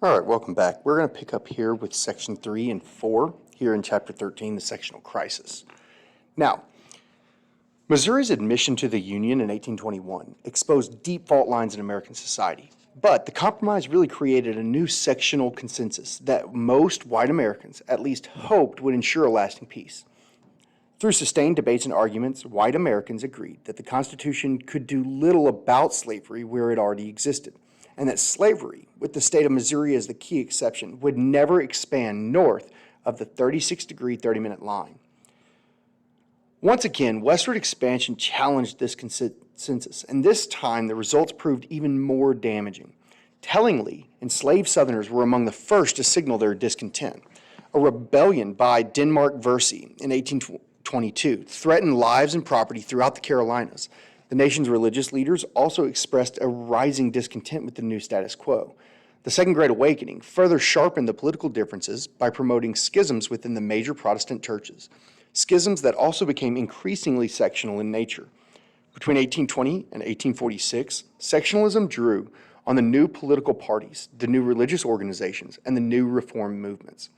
All right, welcome back. We're going to pick up here with Section 3 and 4 here in Chapter 13, the Sectional Crisis. Now, Missouri's admission to the Union in 1821 exposed deep fault lines in American society, but the compromise really created a new sectional consensus that most white Americans at least hoped would ensure a lasting peace. Through sustained debates and arguments, white Americans agreed that the Constitution could do little about slavery where it already existed, and that slavery, with the state of Missouri as the key exception, would never expand north of the 36-degree 30-minute line. Once again, westward expansion challenged this consensus, and this time the results proved even more damaging. Tellingly, enslaved Southerners were among the first to signal their discontent. A rebellion by Denmark Vesey in 1822 threatened lives and property throughout the Carolinas. The nation's religious leaders also expressed a rising discontent with the new status quo. The Second Great Awakening further sharpened the political differences by promoting schisms within the major Protestant churches, schisms that also became increasingly sectional in nature. Between 1820 and 1846, sectionalism drew on the new political parties, the new religious organizations, and the new reform movements.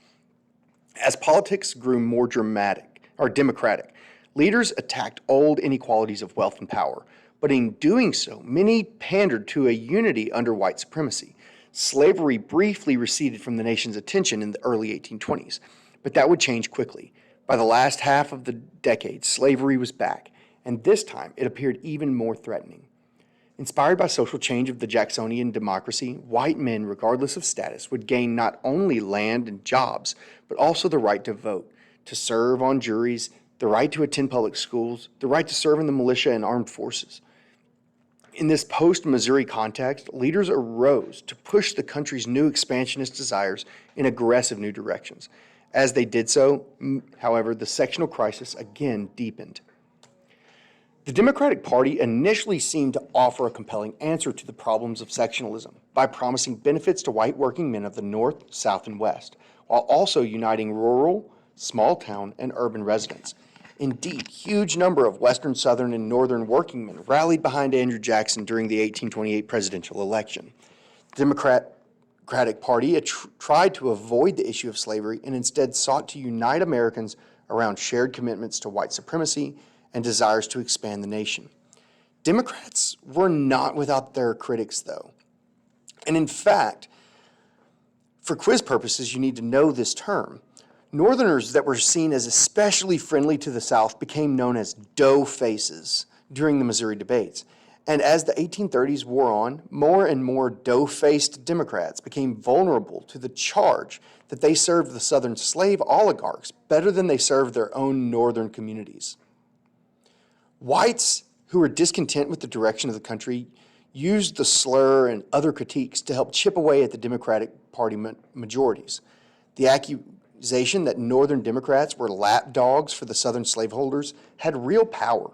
As politics grew more democratic, leaders attacked old inequalities of wealth and power, but in doing so, many pandered to a unity under white supremacy. Slavery briefly receded from the nation's attention in the early 1820s, but that would change quickly. By the last half of the decade, slavery was back, and this time it appeared even more threatening. Inspired by social change of the Jacksonian democracy, white men, regardless of status, would gain not only land and jobs, but also the right to vote, to serve on juries, the right to attend public schools, the right to serve in the militia and armed forces. In this post-Missouri context, leaders arose to push the country's new expansionist desires in aggressive new directions. As they did so, however, the sectional crisis again deepened. The Democratic Party initially seemed to offer a compelling answer to the problems of sectionalism by promising benefits to white working men of the North, South, and West, while also uniting rural, small town, and urban residents. Indeed, huge number of Western, Southern, and Northern working men rallied behind Andrew Jackson during the 1828 presidential election. The Democratic Party tried to avoid the issue of slavery and instead sought to unite Americans around shared commitments to white supremacy and desires to expand the nation. Democrats were not without their critics, though. And in fact, for quiz purposes, you need to know this term. Northerners that were seen as especially friendly to the South became known as dough faces during the Missouri debates. And as the 1830s wore on, more and more dough-faced Democrats became vulnerable to the charge that they served the Southern slave oligarchs better than they served their own Northern communities. Whites who were discontent with the direction of the country used the slur and other critiques to help chip away at the Democratic Party majorities. The accusation that Northern Democrats were lapdogs for the Southern slaveholders had real power.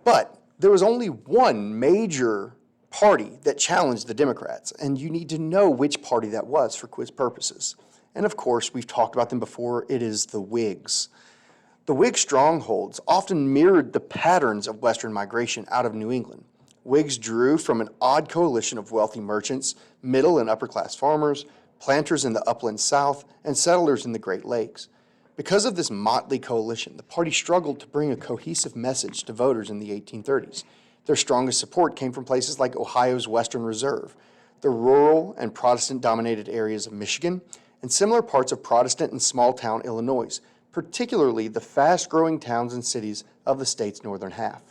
But there was only one major party that challenged the Democrats, and you need to know which party that was for quiz purposes. And of course, we've talked about them before, it is the Whigs. The Whig strongholds often mirrored the patterns of Western migration out of New England. Whigs drew from an odd coalition of wealthy merchants, middle and upper-class farmers, planters in the upland South, and settlers in the Great Lakes. Because of this motley coalition, the party struggled to bring a cohesive message to voters in the 1830s. Their strongest support came from places like Ohio's Western Reserve, the rural and Protestant-dominated areas of Michigan, and similar parts of Protestant and small-town Illinois, particularly the fast-growing towns and cities of the state's northern half.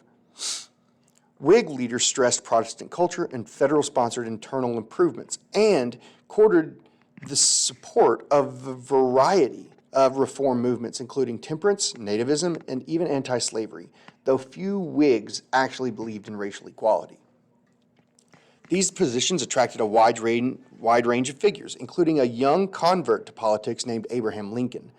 Whig leaders stressed Protestant culture and federal-sponsored internal improvements and courted the support of a variety of reform movements, including temperance, nativism, and even anti-slavery, though few Whigs actually believed in racial equality. These positions attracted a wide range of figures, including a young convert to politics named Abraham Lincoln.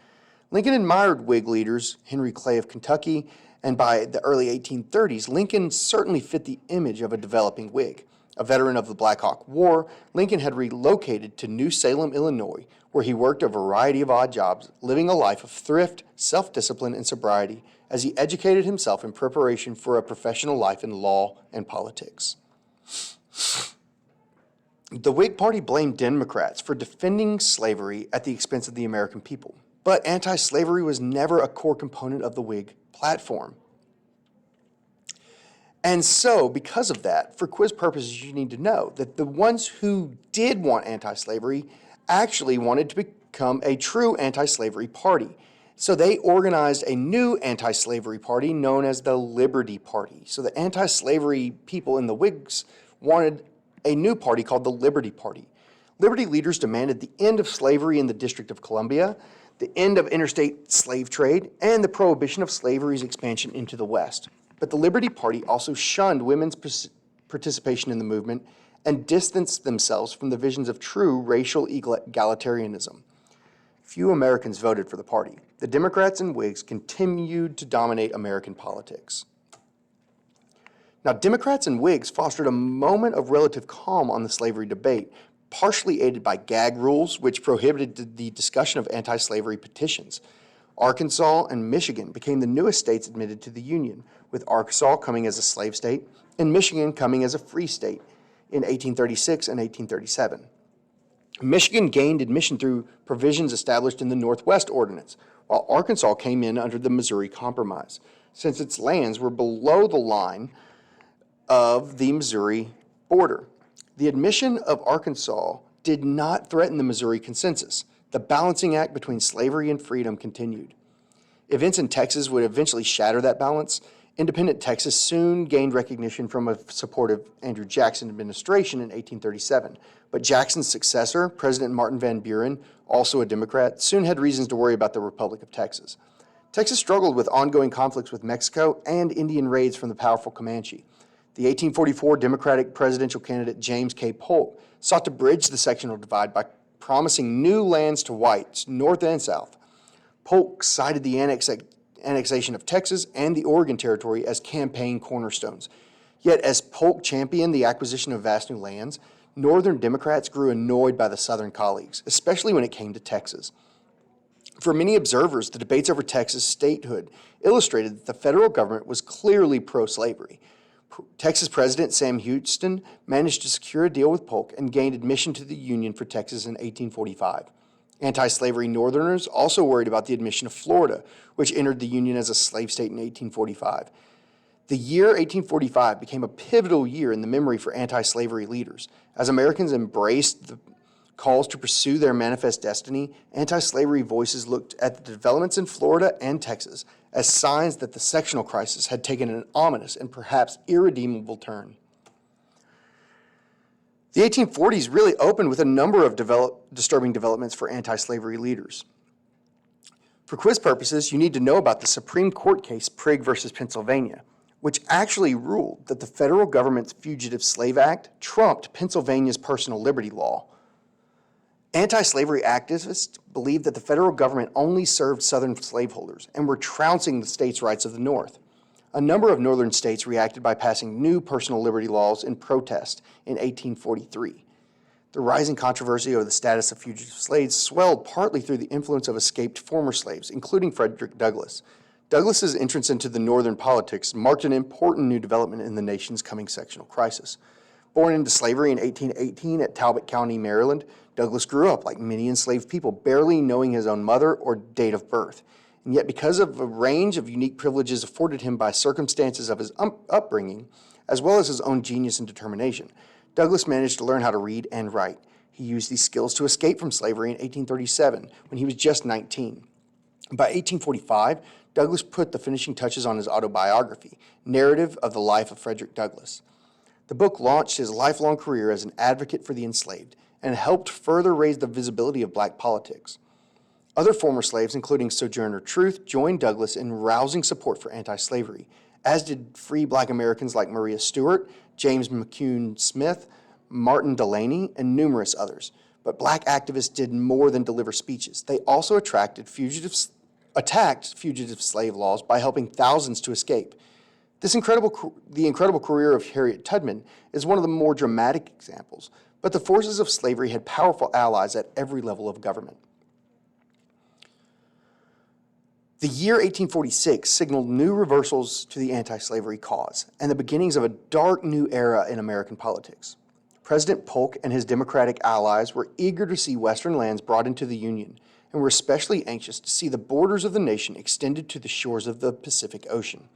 Lincoln admired Whig leaders, Henry Clay of Kentucky, and by the early 1830s, Lincoln certainly fit the image of a developing Whig. A veteran of the Black Hawk War, Lincoln had relocated to New Salem, Illinois, where he worked a variety of odd jobs, living a life of thrift, self-discipline, and sobriety as he educated himself in preparation for a professional life in law and politics. The Whig Party blamed Democrats for defending slavery at the expense of the American people, but anti-slavery was never a core component of the Whig platform. And so, because of that, for quiz purposes, you need to know that the ones who did want anti-slavery actually wanted to become a true anti-slavery party. So they organized a new anti-slavery party known as the Liberty Party. So the anti-slavery people in the Whigs wanted a new party called the Liberty Party. Liberty leaders demanded the end of slavery in the District of Columbia, the end of interstate slave trade, and the prohibition of slavery's expansion into the West. But the Liberty Party also shunned women's participation in the movement and distanced themselves from the visions of true racial egalitarianism. Few Americans voted for the party. The Democrats and Whigs continued to dominate American politics. Now, Democrats and Whigs fostered a moment of relative calm on the slavery debate, partially aided by gag rules, which prohibited the discussion of anti-slavery petitions. Arkansas and Michigan became the newest states admitted to the Union, with Arkansas coming as a slave state and Michigan coming as a free state in 1836 and 1837. Michigan gained admission through provisions established in the Northwest Ordinance, while Arkansas came in under the Missouri Compromise, since its lands were below the line of the Missouri border. The admission of Arkansas did not threaten the Missouri Consensus. The balancing act between slavery and freedom continued. Events in Texas would eventually shatter that balance. Independent Texas soon gained recognition from a supportive Andrew Jackson administration in 1837, but Jackson's successor, President Martin Van Buren, also a Democrat, soon had reasons to worry about the Republic of Texas. Texas struggled with ongoing conflicts with Mexico and Indian raids from the powerful Comanche. The 1844 Democratic presidential candidate James K. Polk sought to bridge the sectional divide by promising new lands to whites, north and south. Polk cited the annexation of Texas and the Oregon Territory as campaign cornerstones. Yet as Polk championed the acquisition of vast new lands, Northern Democrats grew annoyed by the Southern colleagues, especially when it came to Texas. For many observers, the debates over Texas statehood illustrated that the federal government was clearly pro-slavery. Texas President Sam Houston managed to secure a deal with Polk and gained admission to the Union for Texas in 1845. Anti-slavery Northerners also worried about the admission of Florida, which entered the Union as a slave state in 1845. The year 1845 became a pivotal year in the memory for anti-slavery leaders. As Americans embraced the calls to pursue their manifest destiny, anti-slavery voices looked at the developments in Florida and Texas as signs that the sectional crisis had taken an ominous and perhaps irredeemable turn. The 1840s really opened with a number of disturbing developments for anti-slavery leaders. For quiz purposes, you need to know about the Supreme Court case Prigg versus Pennsylvania, which actually ruled that the federal government's Fugitive Slave Act trumped Pennsylvania's personal liberty law. Anti-slavery activists believed that the federal government only served Southern slaveholders and were trouncing the states' rights of the North. A number of Northern states reacted by passing new personal liberty laws in protest in 1843. The rising controversy over the status of fugitive slaves swelled partly through the influence of escaped former slaves, including Frederick Douglass. Douglass's entrance into the Northern politics marked an important new development in the nation's coming sectional crisis. Born into slavery in 1818 at Talbot County, Maryland, Douglass grew up like many enslaved people, barely knowing his own mother or date of birth. And yet, because of a range of unique privileges afforded him by circumstances of his upbringing, as well as his own genius and determination, Douglass managed to learn how to read and write. He used these skills to escape from slavery in 1837, when he was just 19. By 1845, Douglass put the finishing touches on his autobiography, Narrative of the Life of Frederick Douglass. The book launched his lifelong career as an advocate for the enslaved and helped further raise the visibility of black politics. Other former slaves, including Sojourner Truth, joined Douglass in rousing support for anti-slavery, as did free black Americans like Maria Stewart, James McCune Smith, Martin Delany, and numerous others. But black activists did more than deliver speeches. They also attacked fugitive slave laws by helping thousands to escape. The incredible career of Harriet Tubman is one of the more dramatic examples, but the forces of slavery had powerful allies at every level of government. The year 1846 signaled new reversals to the anti-slavery cause and the beginnings of a dark new era in American politics. President Polk and his Democratic allies were eager to see Western lands brought into the Union and were especially anxious to see the borders of the nation extended to the shores of the Pacific Ocean.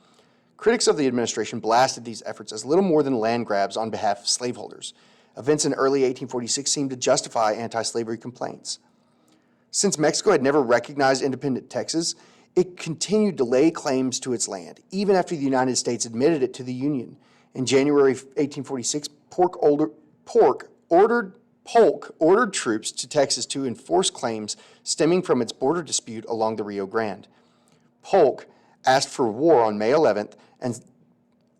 Critics of the administration blasted these efforts as little more than land grabs on behalf of slaveholders. Events in early 1846 seemed to justify anti-slavery complaints. Since Mexico had never recognized independent Texas, it continued to lay claims to its land, even after the United States admitted it to the Union. In January 1846, Polk ordered troops to Texas to enforce claims stemming from its border dispute along the Rio Grande. Polk asked for war on May 11th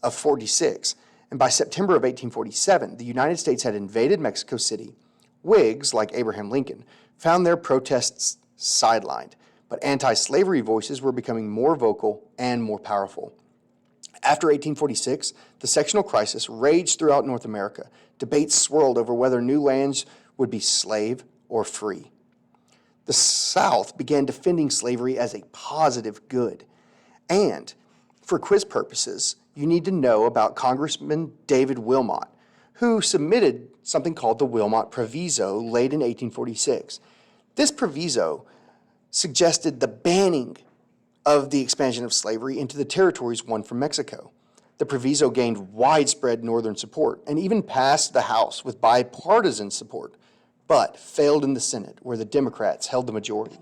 of 46, and by September of 1847, the United States had invaded Mexico City. Whigs, like Abraham Lincoln, found their protests sidelined, but anti-slavery voices were becoming more vocal and more powerful. After 1846, the sectional crisis raged throughout North America. Debates swirled over whether new lands would be slave or free. The South began defending slavery as a positive good. And for quiz purposes, you need to know about Congressman David Wilmot, who submitted something called the Wilmot Proviso late in 1846. This proviso suggested the banning of the expansion of slavery into the territories won from Mexico. The proviso gained widespread Northern support and even passed the House with bipartisan support, but failed in the Senate, where the Democrats held the majority.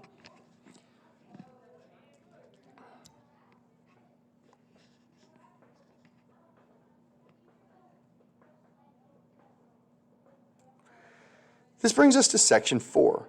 This brings us to Section 4.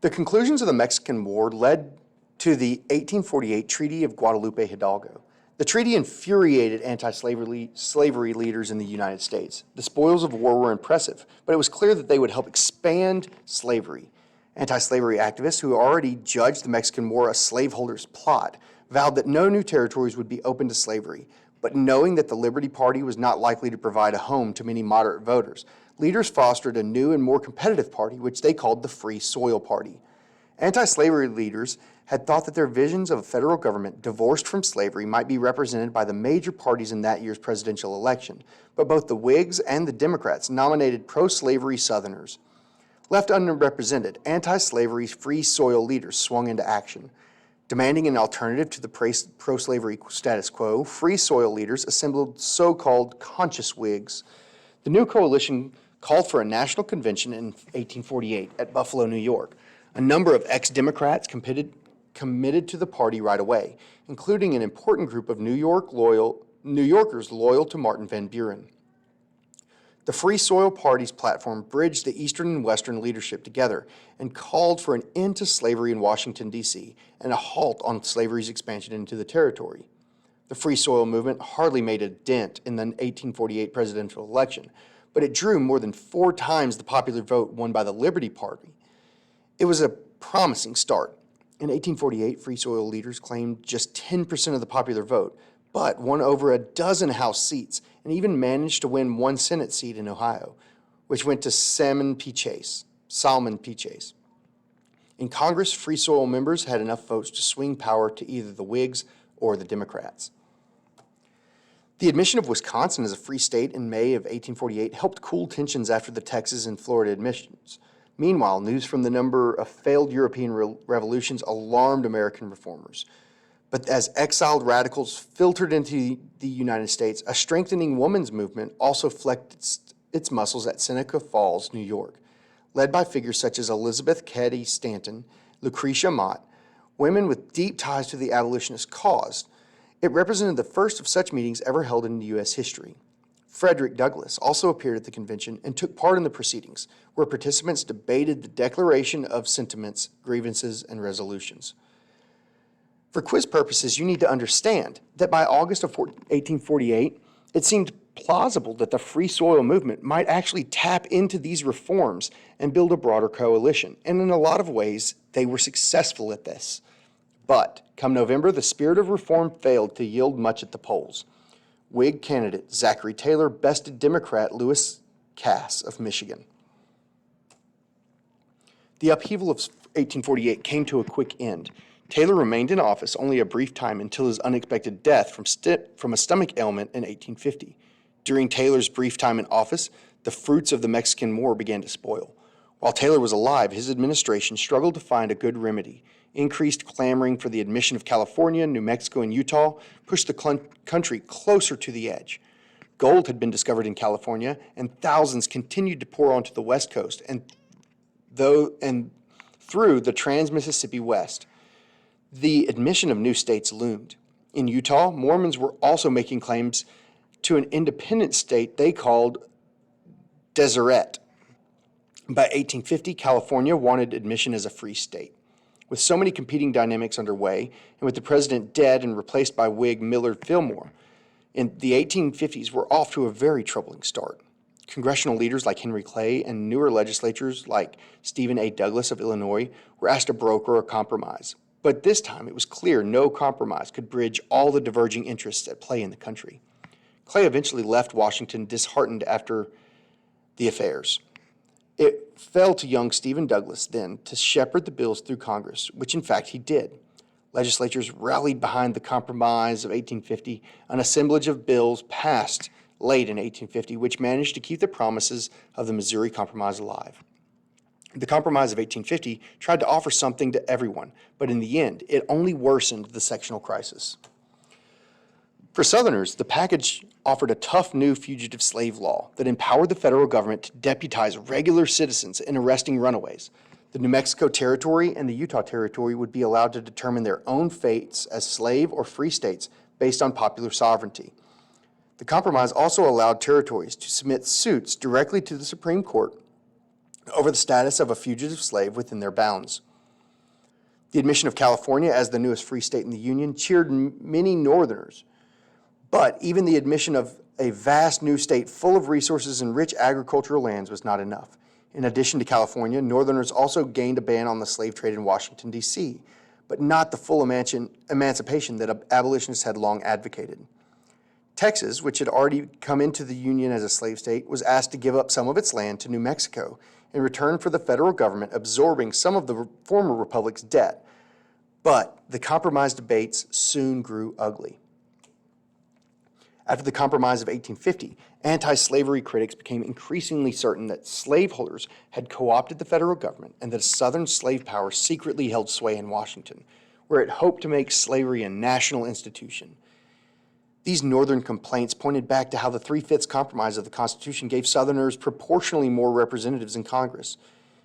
The conclusions of the Mexican War led to the 1848 Treaty of Guadalupe Hidalgo. The treaty infuriated anti-slavery leaders in the United States. The spoils of war were impressive, but it was clear that they would help expand slavery. Anti-slavery activists, who already judged the Mexican War a slaveholders' plot, vowed that no new territories would be open to slavery. But knowing that the Liberty Party was not likely to provide a home to many moderate voters, leaders fostered a new and more competitive party, which they called the Free Soil Party. Anti-slavery leaders had thought that their visions of a federal government divorced from slavery might be represented by the major parties in that year's presidential election, but both the Whigs and the Democrats nominated pro-slavery Southerners. Left underrepresented, anti-slavery Free Soil leaders swung into action. Demanding an alternative to the pro-slavery status quo, Free Soil leaders assembled so-called conscious Whigs. The new coalition called for a national convention in 1848 at Buffalo, New York. A number of ex-Democrats committed to the party right away, including an important group of New Yorkers loyal to Martin Van Buren. The Free Soil Party's platform bridged the Eastern and Western leadership together and called for an end to slavery in Washington, D.C., and a halt on slavery's expansion into the territory. The Free Soil movement hardly made a dent in the 1848 presidential election, but it drew more than 4 times the popular vote won by the Liberty Party. It was a promising start. In 1848, Free Soil leaders claimed just 10% of the popular vote, but won over a dozen House seats and even managed to win 1 Senate seat in Ohio, which went to Salmon P. Chase. In Congress, Free Soil members had enough votes to swing power to either the Whigs or the Democrats. The admission of Wisconsin as a free state in May of 1848 helped cool tensions after the Texas and Florida admissions. Meanwhile, news from the number of failed European revolutions alarmed American reformers. But as exiled radicals filtered into the United States, a strengthening women's movement also flexed its muscles at Seneca Falls, New York. Led by figures such as Elizabeth Cady Stanton, Lucretia Mott, women with deep ties to the abolitionist cause, it represented the first of such meetings ever held in U.S. history. Frederick Douglass also appeared at the convention and took part in the proceedings, where participants debated the declaration of sentiments, grievances, and resolutions. For quiz purposes, you need to understand that by August of 1848, it seemed plausible that the Free Soil movement might actually tap into these reforms and build a broader coalition, and in a lot of ways, they were successful at this. But come November, the spirit of reform failed to yield much at the polls. Whig candidate Zachary Taylor bested Democrat Lewis Cass of Michigan. The upheaval of 1848 came to a quick end. Taylor remained in office only a brief time until his unexpected death from a stomach ailment in 1850. During Taylor's brief time in office, the fruits of the Mexican War began to spoil. While Taylor was alive, his administration struggled to find a good remedy. Increased clamoring for the admission of California, New Mexico, and Utah pushed the country closer to the edge. Gold had been discovered in California, and thousands continued to pour onto the West Coast and through the Trans-Mississippi West. The admission of new states loomed. In Utah, Mormons were also making claims to an independent state they called Deseret. By 1850, California wanted admission as a free state. With so many competing dynamics underway, and with the president dead and replaced by Whig Millard Fillmore, in the 1850s were off to a very troubling start. Congressional leaders like Henry Clay and newer legislators like Stephen A. Douglas of Illinois were asked to broker a compromise. But this time it was clear no compromise could bridge all the diverging interests at play in the country. Clay eventually left Washington disheartened after the affairs. It fell to young Stephen Douglas then to shepherd the bills through Congress, which in fact he did. Legislatures rallied behind the Compromise of 1850, an assemblage of bills passed late in 1850, which managed to keep the promises of the Missouri Compromise alive. The Compromise of 1850 tried to offer something to everyone, but in the end, it only worsened the sectional crisis. For Southerners, the package offered a tough new fugitive slave law that empowered the federal government to deputize regular citizens in arresting runaways. The New Mexico Territory and the Utah Territory would be allowed to determine their own fates as slave or free states based on popular sovereignty. The compromise also allowed territories to submit suits directly to the Supreme Court over the status of a fugitive slave within their bounds. The admission of California as the newest free state in the Union cheered many Northerners, but even the admission of a vast new state full of resources and rich agricultural lands was not enough. In addition to California, Northerners also gained a ban on the slave trade in Washington, D.C., but not the full emancipation that abolitionists had long advocated. Texas, which had already come into the Union as a slave state, was asked to give up some of its land to New Mexico in return for the federal government absorbing some of the former republic's debt. But the compromise debates soon grew ugly. After the Compromise of 1850, anti-slavery critics became increasingly certain that slaveholders had co-opted the federal government and that a Southern slave power secretly held sway in Washington, where it hoped to make slavery a national institution. These Northern complaints pointed back to how the 3/5 compromise of the Constitution gave Southerners proportionally more representatives in Congress.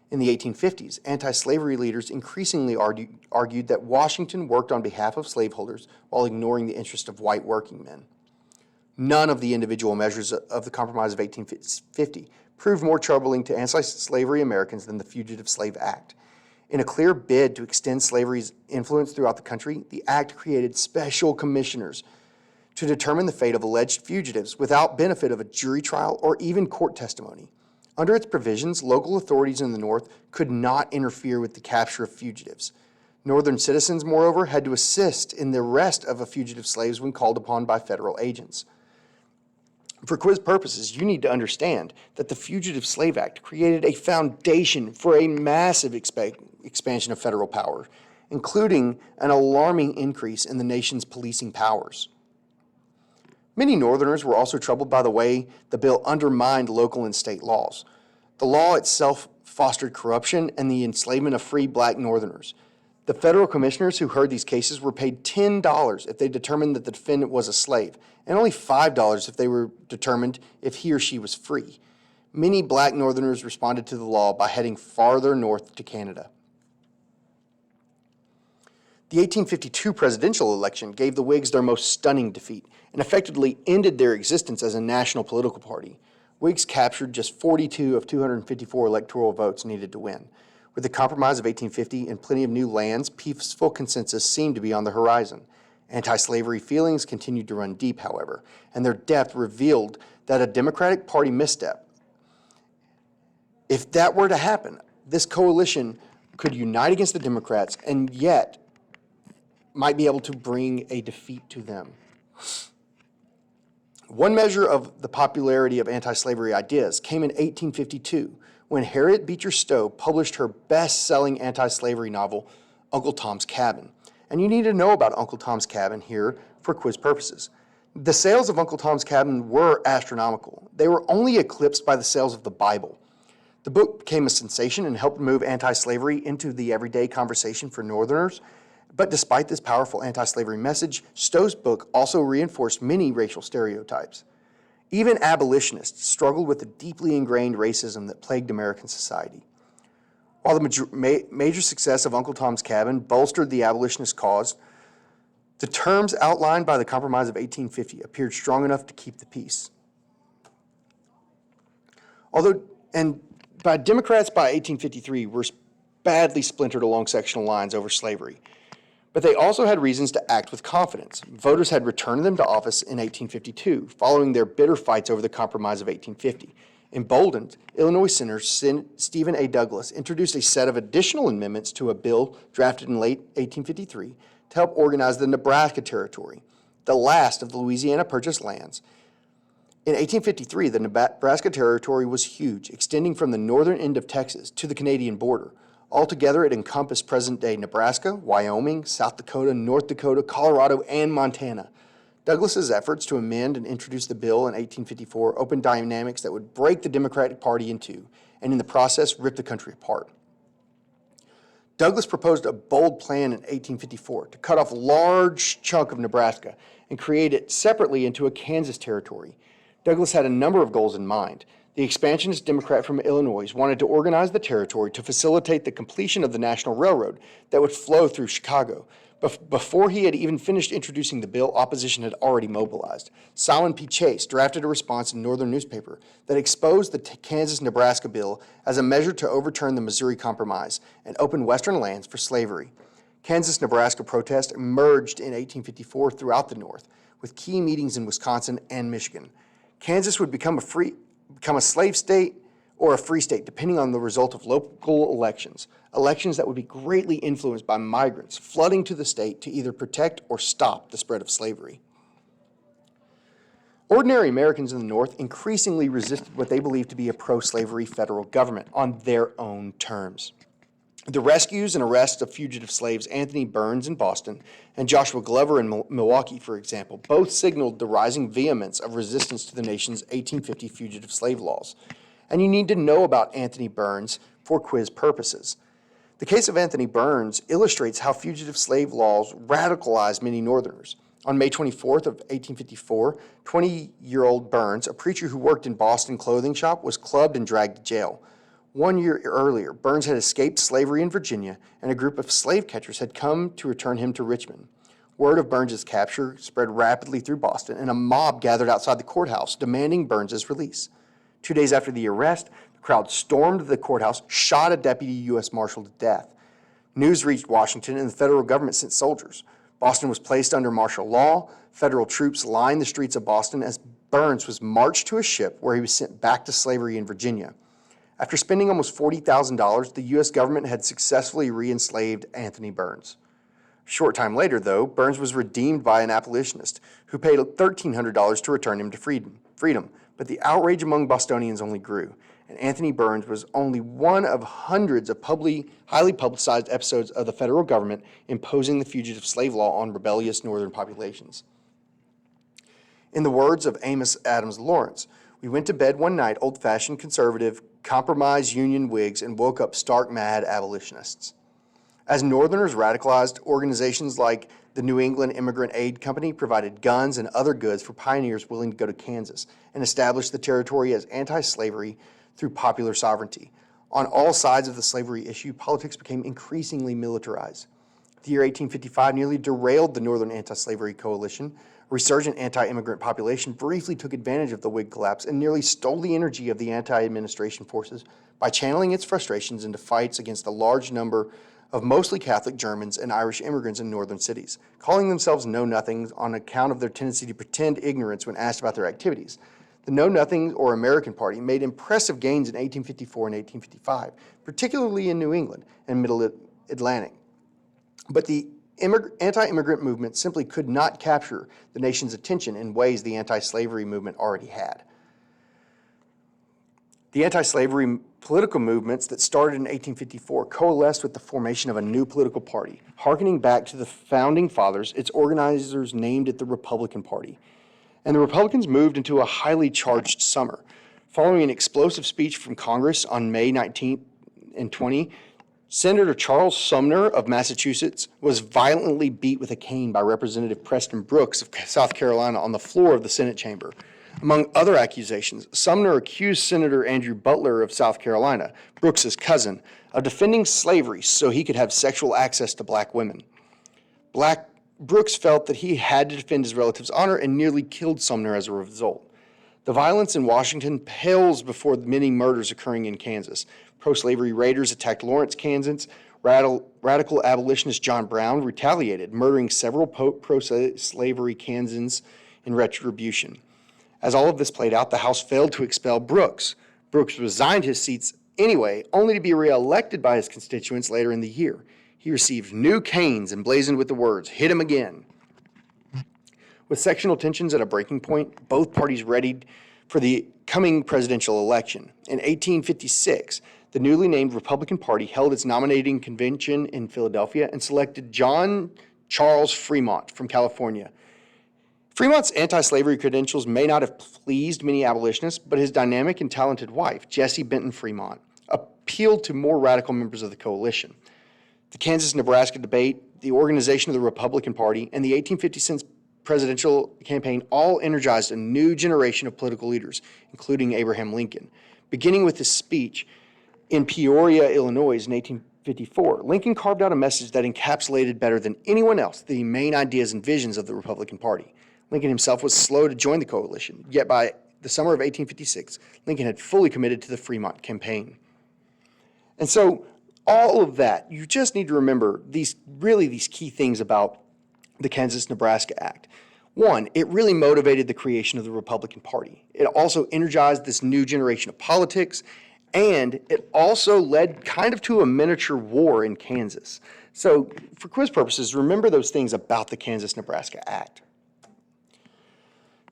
In the 1850s, anti-slavery leaders increasingly argued that Washington worked on behalf of slaveholders while ignoring the interest of white working men. None of the individual measures of the Compromise of 1850 proved more troubling to anti-slavery Americans than the Fugitive Slave Act. In a clear bid to extend slavery's influence throughout the country, the act created special commissioners to determine the fate of alleged fugitives without benefit of a jury trial or even court testimony. Under its provisions, local authorities in the North could not interfere with the capture of fugitives. Northern citizens, moreover, had to assist in the arrest of fugitive slaves when called upon by federal agents. For quiz purposes, you need to understand that the Fugitive Slave Act created a foundation for a massive expansion of federal power, including an alarming increase in the nation's policing powers. Many Northerners were also troubled by the way the bill undermined local and state laws. The law itself fostered corruption and the enslavement of free black Northerners. The federal commissioners who heard these cases were paid $10 if they determined that the defendant was a slave, and only $5 if they were determined if he or she was free. Many black Northerners responded to the law by heading farther north to Canada. The 1852 presidential election gave the Whigs their most stunning defeat and effectively ended their existence as a national political party. Whigs captured just 42 of 254 electoral votes needed to win. With the Compromise of 1850 and plenty of new lands, peaceful consensus seemed to be on the horizon. Anti-slavery feelings continued to run deep, however, and their depth revealed that a Democratic Party misstep, if that were to happen, this coalition could unite against the Democrats and yet might be able to bring a defeat to them. One measure of the popularity of anti-slavery ideas came in 1852 when Harriet Beecher Stowe published her best-selling anti-slavery novel, Uncle Tom's Cabin. And you need to know about Uncle Tom's Cabin here for quiz purposes. The sales of Uncle Tom's Cabin were astronomical. They were only eclipsed by the sales of the Bible. The book became a sensation and helped move anti-slavery into the everyday conversation for Northerners. But despite this powerful anti-slavery message, Stowe's book also reinforced many racial stereotypes. Even abolitionists struggled with the deeply ingrained racism that plagued American society. While the major success of Uncle Tom's Cabin bolstered the abolitionist cause, the terms outlined by the Compromise of 1850 appeared strong enough to keep the peace. Democrats by 1853 were badly splintered along sectional lines over slavery, but they also had reasons to act with confidence. Voters had returned them to office in 1852, following their bitter fights over the Compromise of 1850. Emboldened, Illinois Senator Stephen A. Douglas introduced a set of additional amendments to a bill drafted in late 1853 to help organize the Nebraska Territory, the last of the Louisiana Purchase lands. In 1853, the Nebraska Territory was huge, extending from the northern end of Texas to the Canadian border. Altogether, it encompassed present-day Nebraska, Wyoming, South Dakota, North Dakota, Colorado, and Montana. Douglas's efforts to amend and introduce the bill in 1854 opened dynamics that would break the Democratic Party in two, and in the process, rip the country apart. Douglas proposed a bold plan in 1854 to cut off a large chunk of Nebraska and create it separately into a Kansas territory. Douglas had a number of goals in mind. The expansionist Democrat from Illinois wanted to organize the territory to facilitate the completion of the National Railroad that would flow through Chicago. Before he had even finished introducing the bill, opposition had already mobilized. Simon P. Chase drafted a response in Northern newspaper that exposed the Kansas-Nebraska bill as a measure to overturn the Missouri Compromise and open Western lands for slavery. Kansas-Nebraska protests emerged in 1854 throughout the North, with key meetings in Wisconsin and Michigan. Kansas would become a slave state or a free state, depending on the result of local elections that would be greatly influenced by migrants flooding to the state to either protect or stop the spread of slavery. Ordinary Americans in the North increasingly resisted what they believed to be a pro-slavery federal government on their own terms. The rescues and arrests of fugitive slaves Anthony Burns in Boston and Joshua Glover in Milwaukee, for example, both signaled the rising vehemence of resistance to the nation's 1850 fugitive slave laws. And you need to know about Anthony Burns for quiz purposes. The case of Anthony Burns illustrates how fugitive slave laws radicalized many Northerners. On May 24th of 1854, 20-year-old Burns, a preacher who worked in Boston clothing shop, was clubbed and dragged to jail. 1 year earlier, Burns had escaped slavery in Virginia, and a group of slave catchers had come to return him to Richmond. Word of Burns' capture spread rapidly through Boston, and a mob gathered outside the courthouse demanding Burns' release. 2 days after the arrest, the crowd stormed the courthouse, shot a deputy U.S. Marshal to death. News reached Washington, and the federal government sent soldiers. Boston was placed under martial law. Federal troops lined the streets of Boston as Burns was marched to a ship where he was sent back to slavery in Virginia. After spending almost $40,000, the U.S. government had successfully re-enslaved Anthony Burns. A short time later, though, Burns was redeemed by an abolitionist who paid $1,300 to return him to freedom. But the outrage among Bostonians only grew, and Anthony Burns was only one of hundreds of highly publicized episodes of the federal government imposing the fugitive slave law on rebellious northern populations. In the words of Amos Adams Lawrence, "We went to bed one night old-fashioned conservative, compromise Union Whigs, and woke up stark mad abolitionists." As Northerners radicalized, organizations like the New England Immigrant Aid Company provided guns and other goods for pioneers willing to go to Kansas and established the territory as anti-slavery through popular sovereignty. On all sides of the slavery issue, politics became increasingly militarized. The year 1855 nearly derailed the Northern Anti-Slavery Coalition. A resurgent anti-immigrant population briefly took advantage of the Whig collapse and nearly stole the energy of the anti-administration forces by channeling its frustrations into fights against a large number of mostly Catholic Germans and Irish immigrants in northern cities, calling themselves know-nothings on account of their tendency to pretend ignorance when asked about their activities. The Know-Nothings, or American Party, made impressive gains in 1854 and 1855, particularly in New England and Middle Atlantic. But the anti-immigrant movement simply could not capture the nation's attention in ways the anti-slavery movement already had. The anti-slavery political movements that started in 1854 coalesced with the formation of a new political party. Harkening back to the founding fathers, its organizers named it the Republican Party. and the Republicans moved into a highly charged summer. Following an explosive speech from Congress on May 19th and 20, Senator Charles Sumner of Massachusetts was violently beat with a cane by Representative Preston Brooks of South Carolina on the floor of the Senate chamber. Among other accusations, Sumner accused Senator Andrew Butler of South Carolina, Brooks's cousin, of defending slavery so he could have sexual access to black women. Brooks felt that he had to defend his relative's honor and nearly killed Sumner as a result. The violence in Washington pales before the many murders occurring in Kansas. Pro-slavery raiders attacked Lawrence, Kansas. Radical abolitionist John Brown retaliated, murdering several pro-slavery Kansans in retribution. As all of this played out, the House failed to expel Brooks. Brooks resigned his seats anyway, only to be reelected by his constituents later in the year. He received new canes emblazoned with the words, "Hit him again." With sectional tensions at a breaking point, both parties readied for the coming presidential election. In 1856, the newly named Republican Party held its nominating convention in Philadelphia and selected John Charles Fremont from California. Fremont's anti-slavery credentials may not have pleased many abolitionists, but his dynamic and talented wife, Jessie Benton Fremont, appealed to more radical members of the coalition. The Kansas-Nebraska debate, the organization of the Republican Party, and the 1856 presidential campaign all energized a new generation of political leaders, including Abraham Lincoln. Beginning with his speech in Peoria, Illinois in 1854, Lincoln carved out a message that encapsulated better than anyone else the main ideas and visions of the Republican Party. Lincoln himself was slow to join the coalition, yet by the summer of 1856, Lincoln had fully committed to the Fremont campaign. And so all of that, you just need to remember these key things about the Kansas-Nebraska Act. One, it really motivated the creation of the Republican Party. It also energized this new generation of politics, and it also led kind of to a miniature war in Kansas. So for quiz purposes, remember those things about the Kansas-Nebraska Act.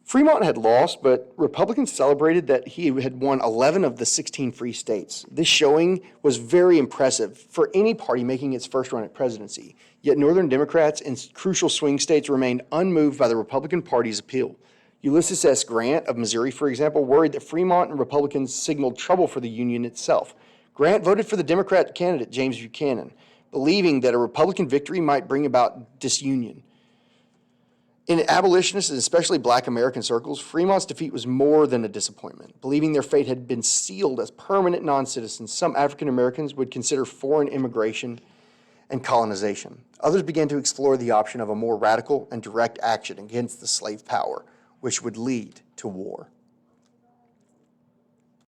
Fremont had lost, but Republicans celebrated that he had won 11 of the 16 free states. This showing was very impressive for any party making its first run at presidency. Yet Northern Democrats in crucial swing states remained unmoved by the Republican Party's appeal. Ulysses S. Grant of Missouri, for example, worried that Fremont and Republicans signaled trouble for the Union itself. Grant voted for the Democrat candidate, James Buchanan, believing that a Republican victory might bring about disunion. In abolitionists and especially black American circles, Fremont's defeat was more than a disappointment. Believing their fate had been sealed as permanent non-citizens, some African Americans would consider foreign immigration and colonization. Others began to explore the option of a more radical and direct action against the slave power, which would lead to war.